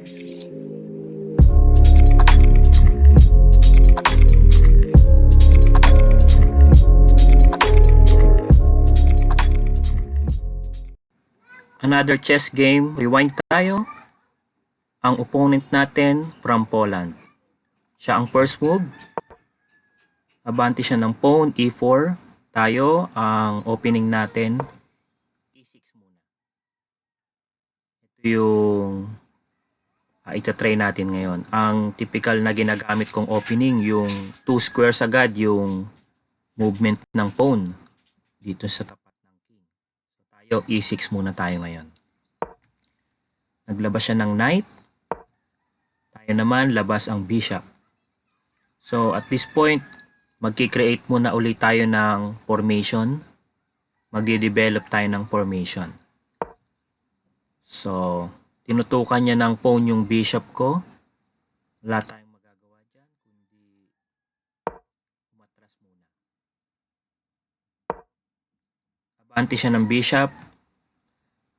Another chess game, rewind tayo. Ang opponent natin from Poland. Siya ang first move. Abante siya ng pawn, e4. Tayo, ang opening natin, e6 muna. Ito yung itatry natin ngayon. Ang typical na ginagamit kong opening, yung 2 squares agad, yung movement ng pawn dito sa tapat ng king. So tayo, e6 muna tayo ngayon. Naglabas siya ng knight. Tayo naman, labas ang bishop. So at this point, magki-create muna ulit tayo ng formation. Magde-develop tayo ng formation. So, tinutukan niya ng pawn yung bishop ko. Wala tayong magagawa dyan, kundi umatras muna. Abante siya ng bishop.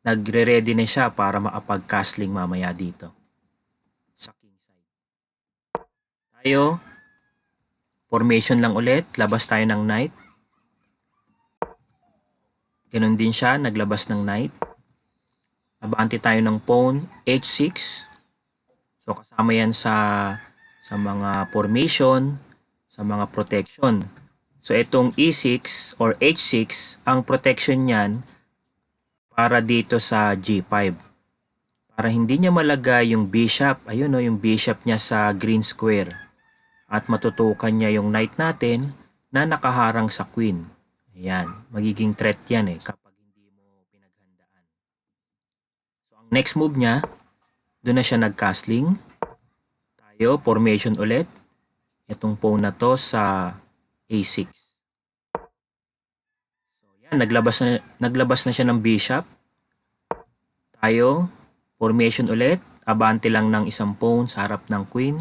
Nagre-ready na siya para makapag-castling mamaya dito. Sa king side. Tayo, formation lang ulit. Labas tayo ng knight. Ganon din siya, naglabas ng knight. Abante tayo ng pawn, h6. So kasama yan sa mga formation, sa mga protection. So itong e6 or h6, ang protection niyan para dito sa g5. Para hindi niya malagay yung bishop, ayun o, yung bishop niya sa green square. At matutukan niya yung knight natin na nakaharang sa queen. Ayan, magiging threat yan kapag hindi mo pinaghandaan. So ang next move niya, doon na siya nag-castling. Tayo, formation ulit. Itong pawn na to sa a6. So yan, naglabas na siya ng bishop. Tayo, formation ulit. Abante lang ng isang pawn sa harap ng queen.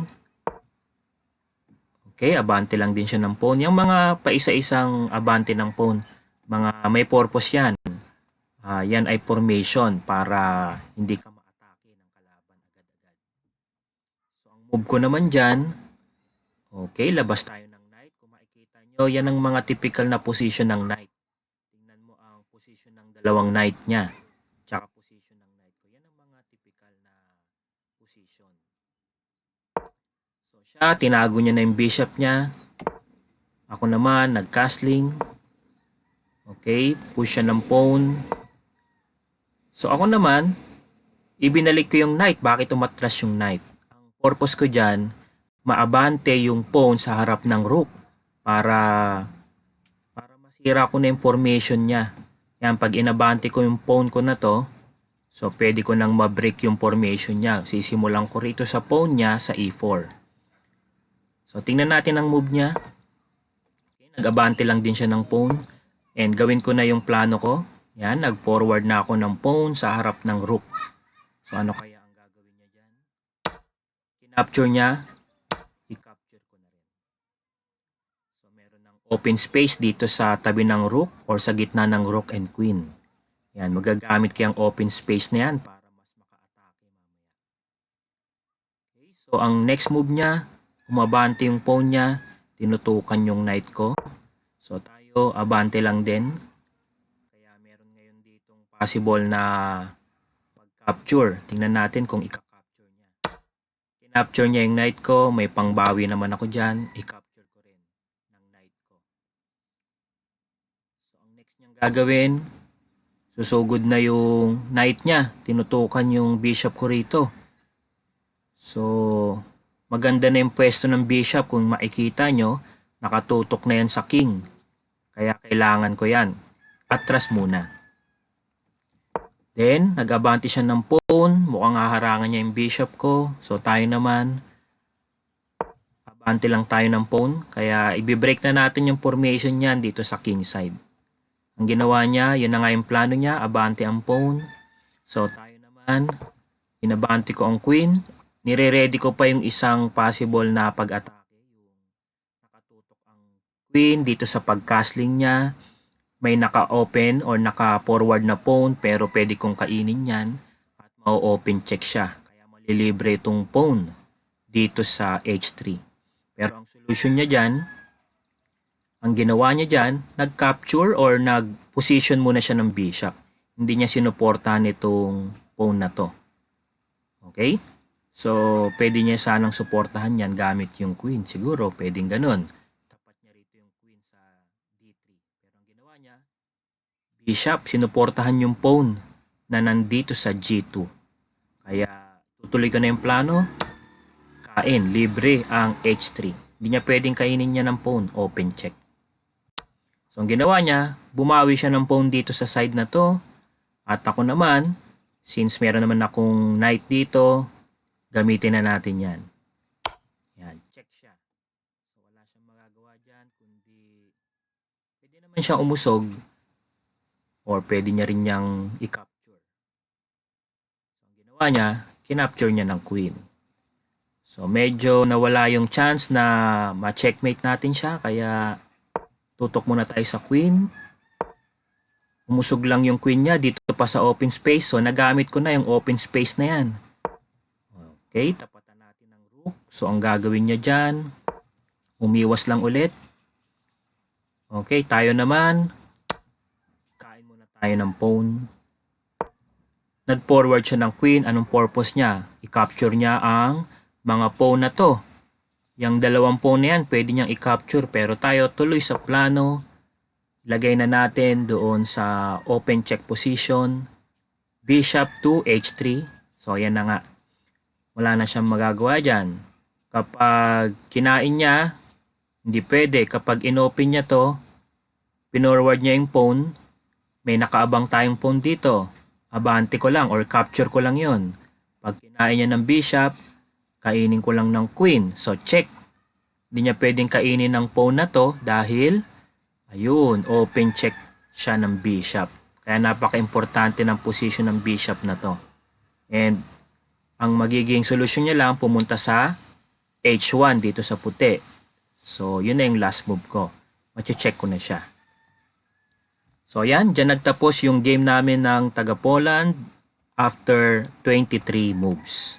Okay, abante lang din siya ng pawn. Yung mga paisa-isang abante ng pawn, mga may purpose yan. Yan ay formation para hindi ka ma-atake ng kalaban agad-agad. So, ang move ko naman dyan, okay, labas tayo ng knight. Kung makikita nyo, yan ang mga typical na position ng knight. Tingnan mo ang position ng dalawang knight niya. Tsaka position ng knight ko. Yan ang mga typical na position. So siya, tinago niya na yung bishop niya. Ako naman, nag-castling. Okay, push siya ng pawn. So ako naman, ibinalik ko yung knight. Bakit umatras yung knight? Ang purpose ko dyan, maabante yung pawn sa harap ng rook. Para masira ko na yung formation niya. Yan, pag inabante ko yung pawn ko na to, so pwede ko nang ma-break yung formation niya. Sisimulan ko rito sa pawn niya sa e4. So, tingnan natin ang move niya. Okay, nag-abante lang din siya ng pawn. And gawin ko na yung plano ko. Yan, nag-forward na ako ng pawn sa harap ng rook. So, ano kaya ang gagawin niya dyan? Kinapture niya. I-capture ko na rin. So, meron ng open space dito sa tabi ng rook or sa gitna ng rook and queen. Yan, magagamit ko yung open space na yan para mas maka-atake mamaya. Okay, so ang next move niya, umabante yung pawn niya, tinutukan yung knight ko. So tayo, abante lang din. Kaya meron ngayon ditong possible na pag-capture. Tingnan natin kung i-capture niya. Kinapture niya yung knight ko, may pangbawi naman ako dyan, i-capture ko rin ng knight ko. So ang next niyang gagawin, susugod na yung knight niya, tinutukan yung bishop ko rito. So maganda na yung pwesto ng bishop. Kung makikita nyo, nakatutok na yan sa king. Kaya kailangan ko yan. Atras muna. Then, nag-abante siya ng pawn. Mukhang haharangan niya yung bishop ko. So, tayo naman. Abante lang tayo ng pawn. Kaya, i-break na natin yung formation niyan dito sa king side. Ang ginawa niya, yun na nga yung plano niya. Abante ang pawn. So, tayo naman. Inabante ko ang queen. Nire-ready ko pa yung isang possible na pag-atake. Yung nakatutok ang queen dito sa pag-castling niya. May naka-open or naka-forward na pawn pero pwede kong kainin yan. At ma-open check siya. Kaya malilibre itong pawn dito sa h3. Pero ang solution niya dyan, ang ginawa niya dyan, nag-capture or nag-position muna siya ng bishop. Hindi niya sinuportahan itong pawn na to. Okay? So, pwede niya sanang suportahan yan gamit yung queen. Siguro, pwedeng ganun. Tapat niya rito yung queen sa d3. Pero ang ginawa niya, bishop, sinuportahan yung pawn na nandito sa g2. Kaya, tutuloy ko na yung plano. Kain, libre ang h3. Hindi niya pwedeng kainin niya ng pawn. Open check. So, ang ginawa niya, bumawi siya ng pawn dito sa side na to. At ako naman, since meron naman akong knight dito, gamitin na natin yan. Yan, check siya. So, wala siyang magagawa dyan, kundi pwede naman siya umusog or pwede niya rin niyang i-capture. So, ang ginawa niya, kinapture niya ng queen. So, medyo nawala yung chance na ma-checkmate natin siya, kaya tutok muna tayo sa queen. Umusog lang yung queen niya dito pa sa open space. So, nagamit ko na yung open space na yan. Okay, tapatan natin ng rook. So, ang gagawin niya dyan, umiwas lang ulit. Okay, tayo naman. Kain muna tayo ng pawn. Nag-forward siya ng queen. Anong purpose niya? I-capture niya ang mga pawn na to. Yung dalawang pawn na yan, pwede niyang i-capture. Pero tayo tuloy sa plano. Lagay na natin doon sa open check position. Bishop to h3. So, ayan na nga. Wala na siyang magagawa dyan. Kapag kinain niya, hindi pwede. Kapag inopen niya to, pinorward niya yung pawn, may nakaabang tayong pawn dito. Abante ko lang or capture ko lang yon. Pag kinain niya ng bishop, kainin ko lang ng queen. So, check. Hindi niya pwedeng kainin ng pawn na to dahil, ayun, open check siya ng bishop. Kaya napaka-importante ng position ng bishop na to. And, ang magiging solusyon niya lang, pumunta sa h1 dito sa puti. So, yun na yung last move ko. Mache-check ko na siya. So, yan. Diyan nagtapos yung game namin ng taga-Poland after 23 moves.